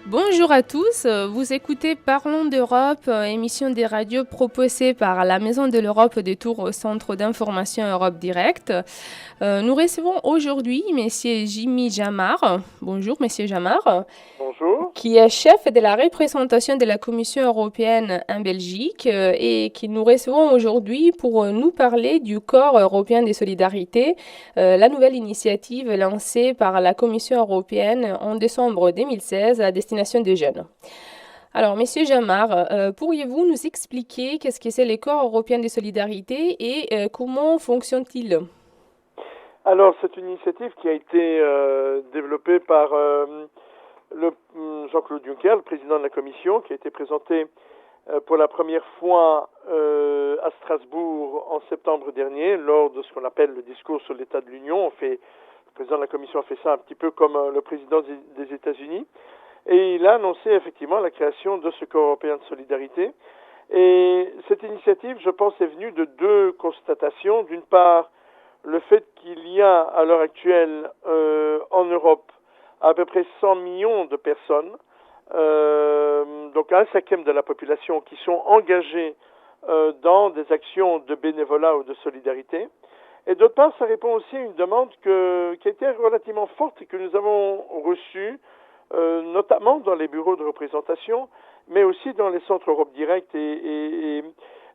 Bonjour à tous, vous écoutez Parlons d'Europe, émission des radios proposée par la Maison de l'Europe de Tours au Centre d'information Europe Direct. Nous recevons aujourd'hui Monsieur Jimmy Jamar. Bonjour Monsieur Jamar, Bonjour. qui est chef de la représentation de la Commission européenne en Belgique et qui nous recevons aujourd'hui pour nous parler du Corps européen de solidarité, la nouvelle initiative lancée par la Commission européenne en décembre 2016 à destination des jeunes. Alors, Monsieur Jamar, pourriez-vous nous expliquer qu'est-ce que c'est le Corps européen de solidarité et comment fonctionne-t-il? Alors, c'est une initiative qui a été développée par Jean-Claude Juncker, le président de la Commission, qui a été présentée pour la première fois à Strasbourg en septembre dernier, lors de ce qu'on appelle le discours sur l'état de l'Union. Le président de la Commission a fait ça un petit peu comme le président des États-Unis. Et il a annoncé effectivement la création de ce Corps européen de solidarité. Et cette initiative, je pense, est venue de deux constatations. D'une part, le fait qu'il y a à l'heure actuelle en Europe à peu près 100 millions de personnes, donc un cinquième de la population, qui sont engagées dans des actions de bénévolat ou de solidarité. Et d'autre part, ça répond aussi à une demande qui a été relativement forte et que nous avons reçue, notamment dans les bureaux de représentation, mais aussi dans les centres Europe Direct et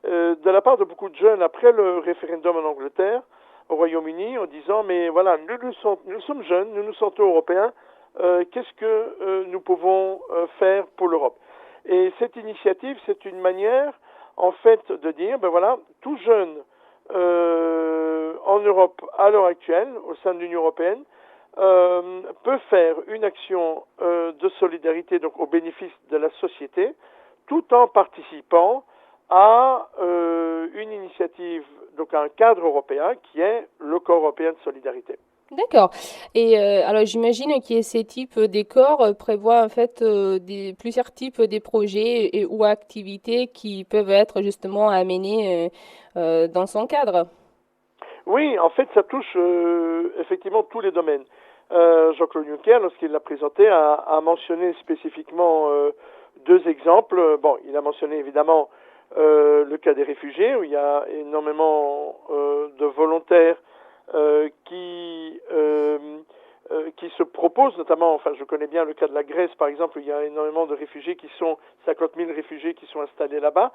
de la part de beaucoup de jeunes après le référendum en Angleterre, au Royaume-Uni, en disant mais voilà, nous sommes jeunes, nous nous sentons européens, qu'est-ce que nous pouvons faire pour l'Europe? Et cette initiative, c'est une manière, en fait, de dire ben voilà, tout jeune en Europe à l'heure actuelle, au sein de l'Union européenne, peut faire une action de solidarité donc au bénéfice de la société, tout en participant à une initiative, donc à un cadre européen qui est le Corps européen de solidarité. D'accord. Et alors j'imagine que ces types d'accords prévoient en fait plusieurs types de projets ou activités qui peuvent être justement amenés dans son cadre. Oui, en fait, ça touche effectivement tous les domaines. Jean-Claude Juncker, lorsqu'il l'a présenté, a mentionné spécifiquement deux exemples. Bon, il a mentionné évidemment le cas des réfugiés, où il y a énormément de volontaires qui se proposent, notamment, enfin, je connais bien le cas de la Grèce, par exemple, où il y a énormément de réfugiés 50 000 réfugiés qui sont installés là-bas.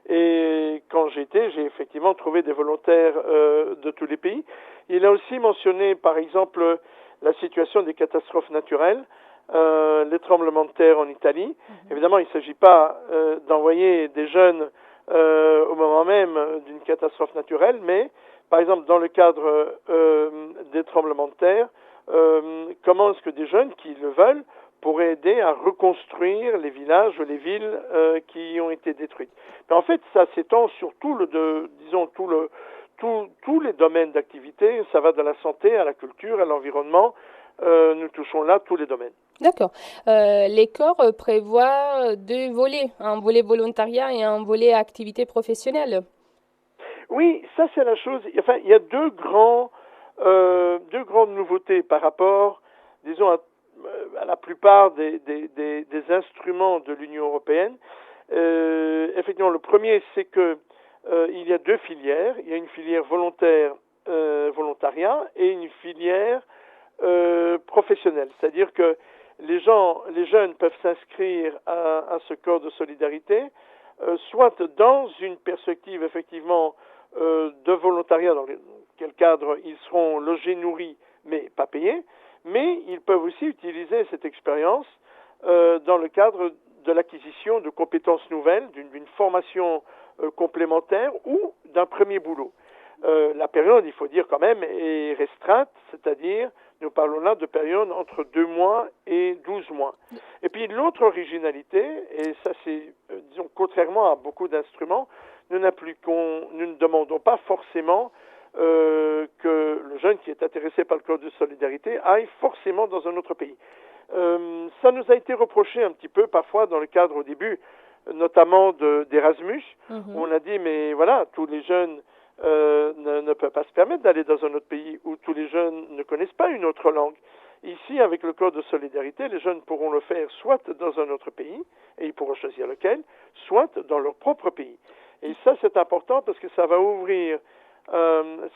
Et quand j'étais, j'ai effectivement trouvé des volontaires de tous les pays. Il a aussi mentionné, par exemple, la situation des catastrophes naturelles, les tremblements de terre en Italie. Évidemment, il ne s'agit pas d'envoyer des jeunes au moment même d'une catastrophe naturelle, mais par exemple dans le cadre des tremblements de terre, comment est-ce que des jeunes qui le veulent pourraient aider à reconstruire les villages ou les villes qui ont été détruites. Mais en fait, ça s'étend sur tous les domaines d'activité. Ça va de la santé à la culture, à l'environnement. Nous touchons là tous les domaines. D'accord. Les corps prévoient deux volets, un volet volontariat et un volet activité professionnelle. Oui, ça c'est la chose. Enfin, il y a deux grandes nouveautés par rapport, disons, à la plupart des instruments de l'Union européenne. Effectivement, le premier, c'est que il y a deux filières. Il y a une filière volontaire, volontariat, et une filière professionnelle. C'est-à-dire que les jeunes peuvent s'inscrire à ce corps de solidarité, soit dans une perspective effectivement de volontariat, dans quel cadre ils seront logés, nourris, mais pas payés, mais ils peuvent aussi utiliser cette expérience dans le cadre de l'acquisition de compétences nouvelles, d'une formation complémentaire ou d'un premier boulot. La période, il faut dire quand même, est restreinte, c'est-à-dire nous parlons là de périodes entre 2 mois et 12 mois. Et puis l'autre originalité, et ça c'est, disons, contrairement à beaucoup d'instruments, nous ne demandons pas forcément que le jeune qui est intéressé par le code de solidarité aille forcément dans un autre pays. Ça nous a été reproché un petit peu parfois dans le cadre au début, notamment d'Erasmus, où on a dit mais voilà, tous les jeunes ne peuvent pas se permettre d'aller dans un autre pays où tous les jeunes ne connaissent pas une autre langue. Ici, avec le corps de solidarité, les jeunes pourront le faire soit dans un autre pays, et ils pourront choisir lequel, soit dans leur propre pays. Et ça, c'est important parce que ça va ouvrir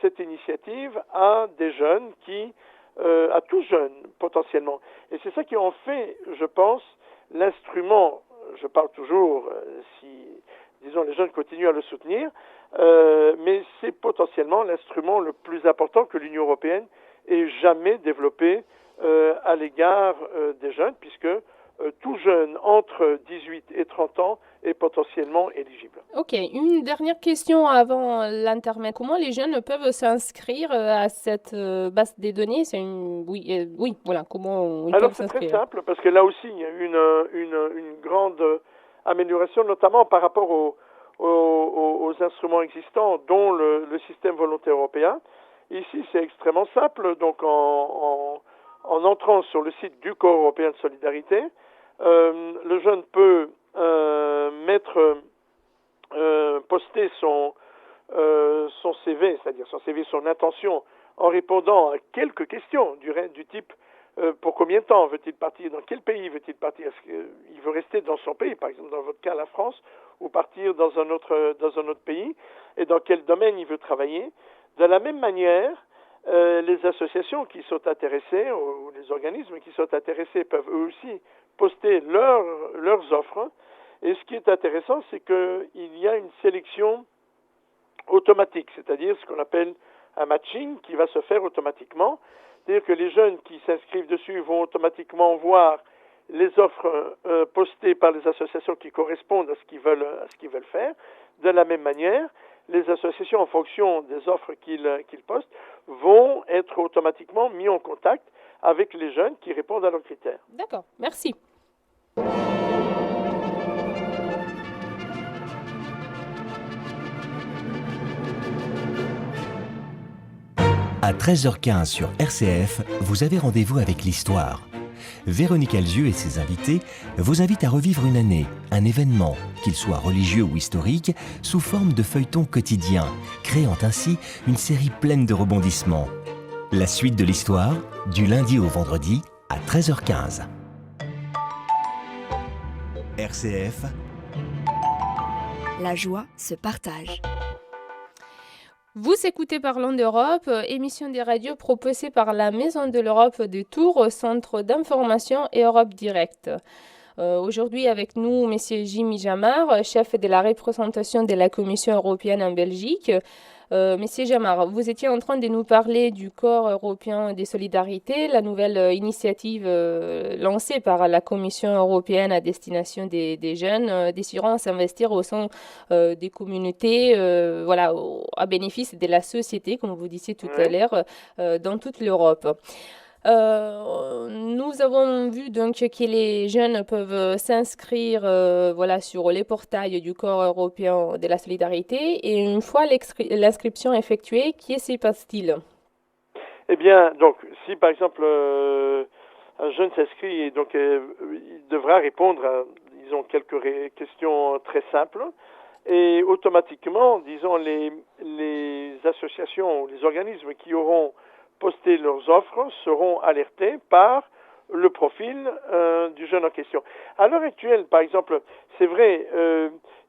cette initiative à des jeunes à tous jeunes potentiellement. Et c'est ça qui en fait, je pense, l'instrument. Je parle toujours, si, disons, les jeunes continuent à le soutenir, mais c'est potentiellement l'instrument le plus important que l'Union européenne ait jamais développé à l'égard des jeunes, puisque tout jeune entre 18 et 30 ans est potentiellement éligible. Ok, une dernière question avant l'intermède. Comment les jeunes peuvent s'inscrire à cette base des données? Oui, voilà, comment ils Alors peuvent c'est très s'inscrire? simple, parce que là aussi il y a une grande amélioration, notamment par rapport aux instruments existants, dont le système volontaire européen. Ici c'est extrêmement simple, donc en entrant sur le site du Corps européen de solidarité, le jeune peut poster son CV, c'est-à-dire son CV, son intention, en répondant à quelques questions du type pour combien de temps veut-il partir, dans quel pays veut-il partir, est-ce qu'il veut rester dans son pays, par exemple dans votre cas la France, ou partir dans un autre pays, et dans quel domaine il veut travailler. De la même manière, les associations qui sont intéressées, ou les organismes qui sont intéressés peuvent eux aussi poster leurs offres. Et ce qui est intéressant, c'est qu'il y a une sélection automatique, c'est-à-dire ce qu'on appelle un matching qui va se faire automatiquement. C'est-à-dire que les jeunes qui s'inscrivent dessus vont automatiquement voir les offres postées par les associations qui correspondent à ce qu'ils veulent faire. De la même manière, les associations, en fonction des offres qu'ils postent, vont être automatiquement mis en contact avec les jeunes qui répondent à leurs critères. D'accord, merci. À 13h15 sur RCF, vous avez rendez-vous avec l'histoire. Véronique Alzieux et ses invités vous invitent à revivre une année, un événement, qu'il soit religieux ou historique, sous forme de feuilleton quotidien, créant ainsi une série pleine de rebondissements. La suite de l'histoire, du lundi au vendredi, à 13h15. RCF. La joie se partage. Vous écoutez Parlons d'Europe, émission des radios proposée par la Maison de l'Europe de Tours, Centre d'information et Europe Direct. Aujourd'hui avec nous, M. Jimmy Jamar, chef de la représentation de la Commission européenne en Belgique. Monsieur Jamar, vous étiez en train de nous parler du Corps européen des solidarités, la nouvelle initiative lancée par la Commission européenne à destination des jeunes désirant s'investir au sein des communautés, à bénéfice de la société, comme vous disiez tout à l'heure, dans toute l'Europe. Nous avons vu donc que les jeunes peuvent s'inscrire sur les portails du Corps européen de la solidarité et une fois l'inscription effectuée, qu'est-ce qui se passe-t-il? Eh bien, donc, si par exemple un jeune s'inscrit et donc il devra répondre à, disons, quelques questions très simples et automatiquement, disons, les associations ou les organismes qui auront poster leurs offres seront alertés par le profil du jeune en question. À l'heure actuelle, par exemple, c'est vrai,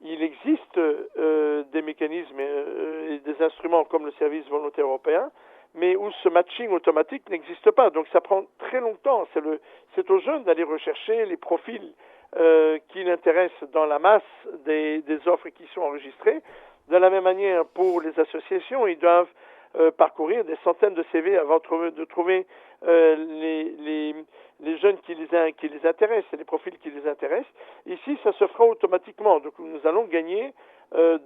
il existe des mécanismes et des instruments comme le service volontaire européen, mais où ce matching automatique n'existe pas. Donc ça prend très longtemps. C'est aux jeunes d'aller rechercher les profils qui l'intéressent dans la masse des offres qui sont enregistrées. De la même manière, pour les associations, ils doivent parcourir des centaines de CV avant de trouver les jeunes qui les intéressent et les profils qui les intéressent. Ici, ça se fera automatiquement. Donc, nous allons gagner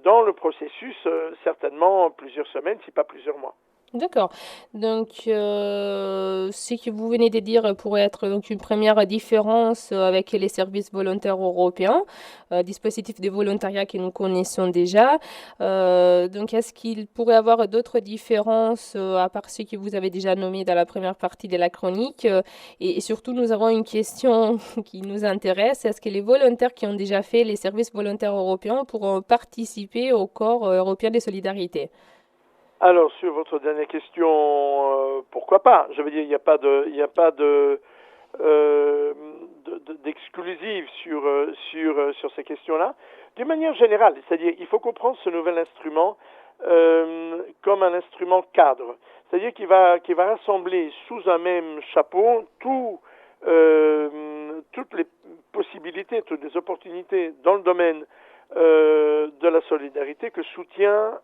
dans le processus certainement plusieurs semaines, si pas plusieurs mois. D'accord. Donc, ce que vous venez de dire pourrait être donc une première différence avec les services volontaires européens, dispositifs de volontariat que nous connaissons déjà. Donc, est-ce qu'il pourrait y avoir d'autres différences à part ce que vous avez déjà nommé dans la première partie de la chronique? Et surtout, nous avons une question qui nous intéresse. Est-ce que les volontaires qui ont déjà fait les services volontaires européens pourront participer au Corps européen de solidarité? Alors, sur votre dernière question, pourquoi pas? Je veux dire, il n'y a pas d'exclusive sur ces questions-là. D'une manière générale, c'est-à-dire, il faut comprendre ce nouvel instrument comme un instrument cadre. C'est-à-dire qu'il va rassembler sous un même chapeau toutes les possibilités, toutes les opportunités dans le domaine de la solidarité que soutient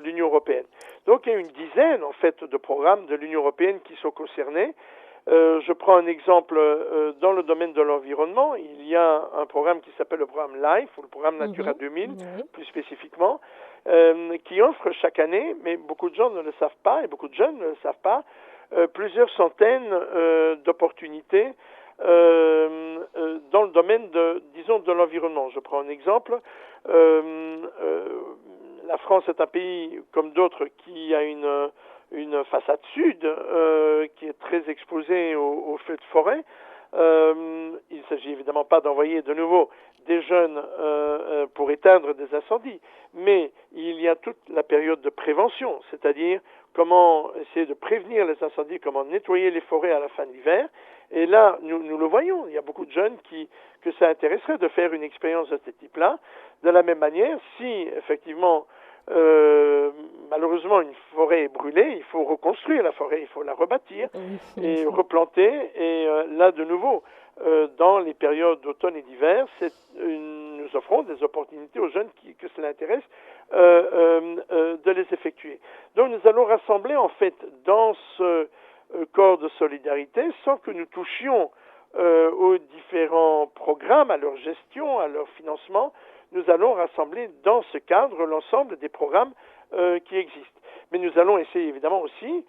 l'Union européenne. Donc il y a une dizaine en fait de programmes de l'Union européenne qui sont concernés. Je prends un exemple dans le domaine de l'environnement. Il y a un programme qui s'appelle le programme LIFE, ou le programme Natura 2000, plus spécifiquement, qui offre chaque année, mais beaucoup de gens ne le savent pas, et beaucoup de jeunes ne le savent pas, plusieurs centaines d'opportunités dans le domaine de l'environnement. Je prends un exemple. La France est un pays, comme d'autres, qui a une façade sud qui est très exposée aux feux de forêt. Il ne s'agit évidemment pas d'envoyer de nouveau des jeunes pour éteindre des incendies, mais il y a toute la période de prévention, c'est-à-dire comment essayer de prévenir les incendies, comment nettoyer les forêts à la fin de l'hiver. Et là, nous le voyons, il y a beaucoup de jeunes que ça intéresserait de faire une expérience de ce type-là. De la même manière, si effectivement malheureusement une forêt est brûlée, il faut reconstruire la forêt, il faut la rebâtir et replanter. Et là, de nouveau, dans les périodes d'automne et d'hiver, nous offrons des opportunités aux jeunes que cela intéresse de les effectuer. Donc nous allons rassembler en fait dans ce corps de solidarité sans que nous touchions aux différents programmes, à leur gestion, à leur financement. Nous allons rassembler dans ce cadre l'ensemble des programmes qui existent. Mais nous allons essayer évidemment aussi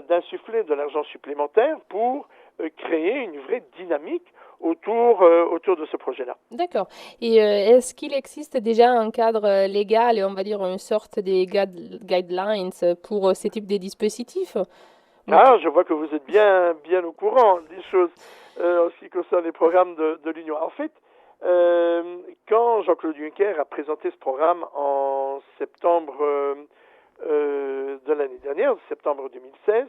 d'insuffler de l'argent supplémentaire pour créer une vraie dynamique autour de ce projet-là. D'accord. Et est-ce qu'il existe déjà un cadre légal et on va dire une sorte de guidelines pour ce type de dispositifs? Ah, je vois que vous êtes bien au courant des choses en ce qui concerne les programmes de l'Union. En fait, quand Jean-Claude Juncker a présenté ce programme en septembre de l'année dernière, septembre 2016,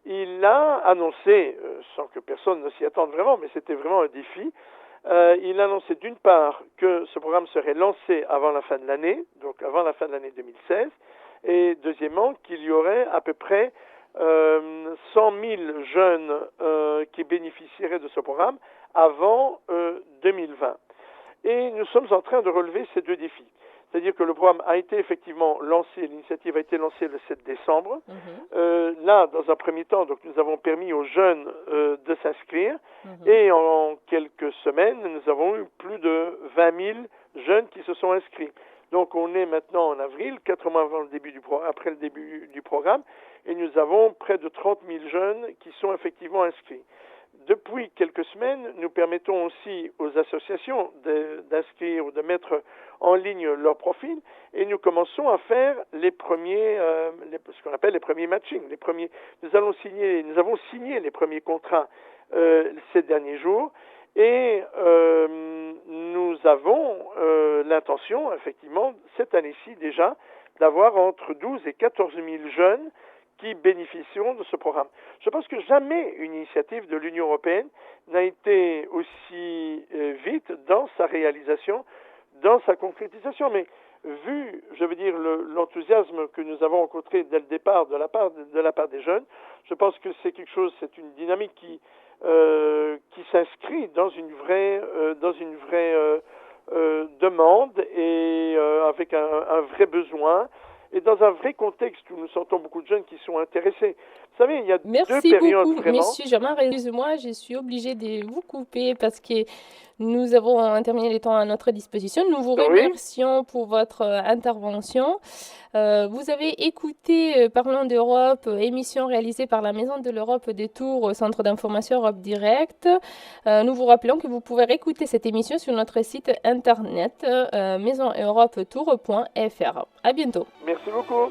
il a annoncé, sans que personne ne s'y attende vraiment, mais c'était vraiment un défi, il a annoncé d'une part que ce programme serait lancé avant la fin de l'année, donc avant la fin de l'année 2016, et deuxièmement qu'il y aurait à peu près 100 000 jeunes qui bénéficieraient de ce programme avant 2020. Et nous sommes en train de relever ces deux défis. C'est-à-dire que le programme a été effectivement lancé, l'initiative a été lancée le 7 décembre. Là, dans un premier temps, donc, nous avons permis aux jeunes de s'inscrire. Et en quelques semaines, nous avons eu plus de 20 000 jeunes qui se sont inscrits. Donc on est maintenant en avril, 4 mois après le début du programme, et nous avons près de 30 000 jeunes qui sont effectivement inscrits. Depuis quelques semaines, nous permettons aussi aux associations d'inscrire ou de mettre en ligne leur profil et nous commençons à faire les premiers, ce qu'on appelle les premiers matchings. Nous avons signé les premiers contrats ces derniers jours et nous avons l'intention, effectivement, cette année-ci déjà, d'avoir entre 12 et 14 000 jeunes qui bénéficieront de ce programme. Je pense que jamais une initiative de l'Union européenne n'a été aussi vite dans sa réalisation, dans sa concrétisation. Mais vu, je veux dire, l'enthousiasme que nous avons rencontré dès le départ de la part des jeunes, je pense que c'est une dynamique qui s'inscrit dans une vraie demande et avec un vrai besoin. Et dans un vrai contexte où nous sentons beaucoup de jeunes qui sont intéressés. Vous savez, il y a deux périodes beaucoup, vraiment. Monsieur Germain, excusez-moi, je suis obligée de vous couper parce que nous avons terminé les temps à notre disposition. Nous vous remercions pour votre intervention. Vous avez écouté Parlons d'Europe, émission réalisée par la Maison de l'Europe des Tours, Centre d'information Europe Direct. Nous vous rappelons que vous pouvez écouter cette émission sur notre site internet maisoneuropetour.fr. À bientôt. Merci beaucoup.